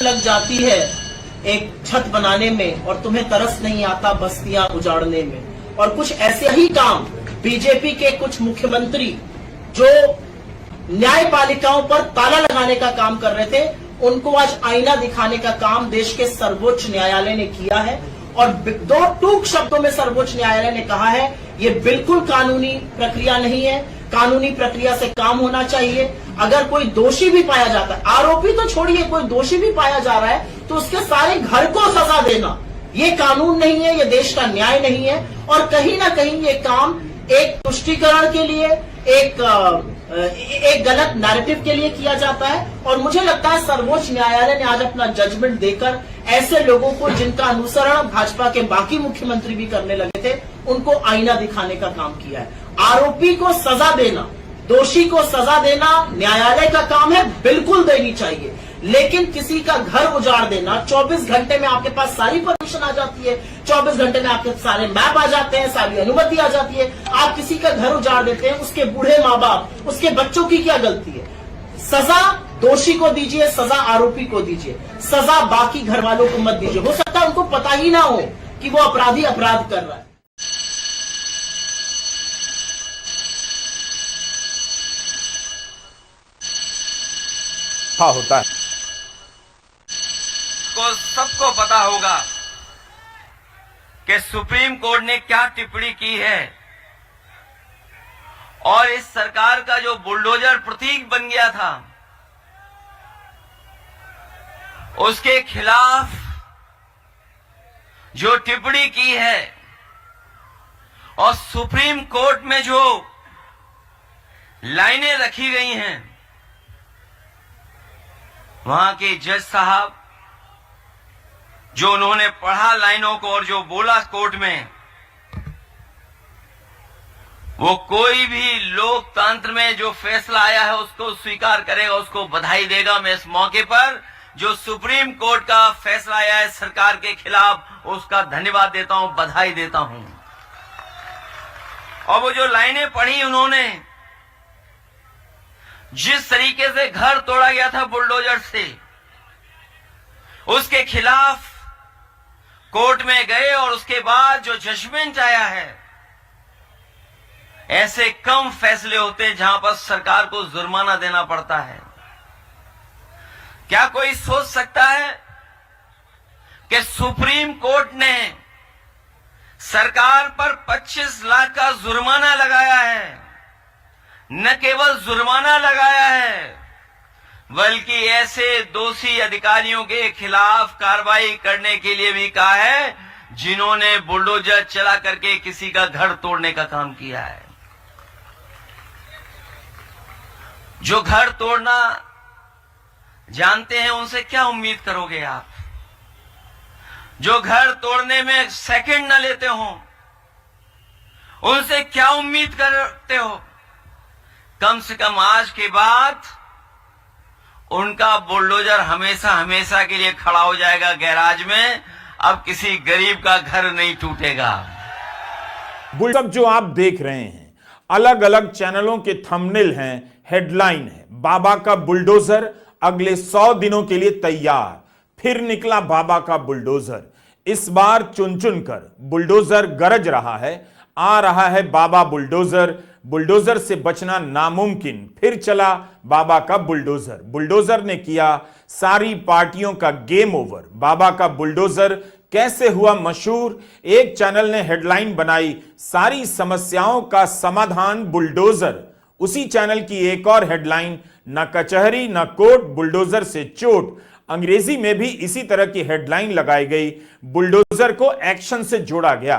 लग जाती है एक छत बनाने में और तुम्हें तरस नहीं आता बस्तियां उजाड़ने में। और कुछ ऐसे ही काम बीजेपी के कुछ मुख्यमंत्री जो न्यायपालिकाओं पर ताला लगाने का काम कर रहे थे, उनको आज आईना दिखाने का काम देश के सर्वोच्च न्यायालय ने किया है। और दो टूक शब्दों में सर्वोच्च न्यायालय ने कहा है ये बिल्कुल कानूनी प्रक्रिया नहीं है, कानूनी प्रक्रिया से काम होना चाहिए। अगर कोई दोषी भी पाया जाता है, आरोपी तो छोड़िए, कोई दोषी भी पाया जा रहा है तो उसके सारे घर को सजा देना ये कानून नहीं है, ये देश का न्याय नहीं है। और कहीं ना कहीं ये काम एक तुष्टीकरण के लिए, एक गलत नैरेटिव के लिए किया जाता है। और मुझे लगता है सर्वोच्च न्यायालय ने आज अपना जजमेंट देकर ऐसे लोगों को जिनका अनुसरण भाजपा के बाकी मुख्यमंत्री भी करने लगे थे, उनको आईना दिखाने का काम किया है। आरोपी को सजा देना, दोषी को सजा देना न्यायालय का काम है, बिल्कुल देनी चाहिए। लेकिन किसी का घर उजाड़ देना, 24 घंटे में आपके पास सारी परमिशन आ जाती है, 24 घंटे में आपके सारे मैप आ जाते हैं, सारी अनुमति आ जाती है, आप किसी का घर उजाड़ देते हैं, उसके बूढ़े माँ बाप, उसके बच्चों की क्या गलती है? सजा दोषी को दीजिए, सजा आरोपी को दीजिए, सजा बाकी घर वालों को मत दीजिए। हो सकता है उनको पता ही ना हो कि वो अपराधी अपराध कर रहा है। हाँ, होता है को सबको पता होगा कि सुप्रीम कोर्ट ने क्या टिप्पणी की है और इस सरकार का जो बुलडोजर प्रतीक बन गया था उसके खिलाफ जो टिप्पणी की है और सुप्रीम कोर्ट में जो लाइनें रखी गई हैं, वहां के जज साहब जो उन्होंने पढ़ा लाइनों को और जो बोला कोर्ट में, वो कोई भी लोकतंत्र में जो फैसला आया है उसको स्वीकार करेगा, उसको बधाई देगा। मैं इस मौके पर जो सुप्रीम कोर्ट का फैसला आया है सरकार के खिलाफ, उसका धन्यवाद देता हूं, बधाई देता हूं। और वो जो लाइनें पढ़ी उन्होंने, जिस तरीके से घर तोड़ा गया था बुलडोजर से, उसके खिलाफ कोर्ट में गए और उसके बाद जो जजमेंट आया है, ऐसे कम फैसले होते हैं जहां पर सरकार को जुर्माना देना पड़ता है। क्या कोई सोच सकता है कि सुप्रीम कोर्ट ने सरकार पर 25 लाख का जुर्माना लगाया है? न केवल जुर्माना लगाया है बल्कि ऐसे दोषी अधिकारियों के खिलाफ कार्रवाई करने के लिए भी कहा है जिन्होंने बुलडोजर चला करके किसी का घर तोड़ने का काम किया है। जो घर तोड़ना जानते हैं उनसे क्या उम्मीद करोगे आप? जो घर तोड़ने में सेकंड न लेते हो उनसे क्या उम्मीद करते हो? कम से कम आज के बाद उनका बुलडोजर हमेशा हमेशा के लिए खड़ा हो जाएगा गैराज में, अब किसी गरीब का घर नहीं टूटेगा। बुलडोजर जो आप देख रहे हैं अलग अलग चैनलों के थंबनेल हैं, हेडलाइन है बाबा का बुलडोजर अगले 100 दिनों के लिए तैयार। फिर निकला बाबा का बुलडोजर, इस बार चुन चुन कर बुलडोजर गरज रहा है। आ रहा है बाबा बुलडोजर, बुलडोजर से बचना नामुमकिन। फिर चला बाबा का बुलडोजर, बुलडोजर ने किया सारी पार्टियों का गेम ओवर। बाबा का बुलडोजर कैसे हुआ मशहूर? एक चैनल ने हेडलाइन बनाई सारी समस्याओं का समाधान बुलडोजर। उसी चैनल की एक और हेडलाइन, न कचहरी न कोर्ट, बुलडोजर से चोट। अंग्रेजी में भी इसी तरह की हेडलाइन लगाई गई, बुलडोजर को एक्शन से जोड़ा गया।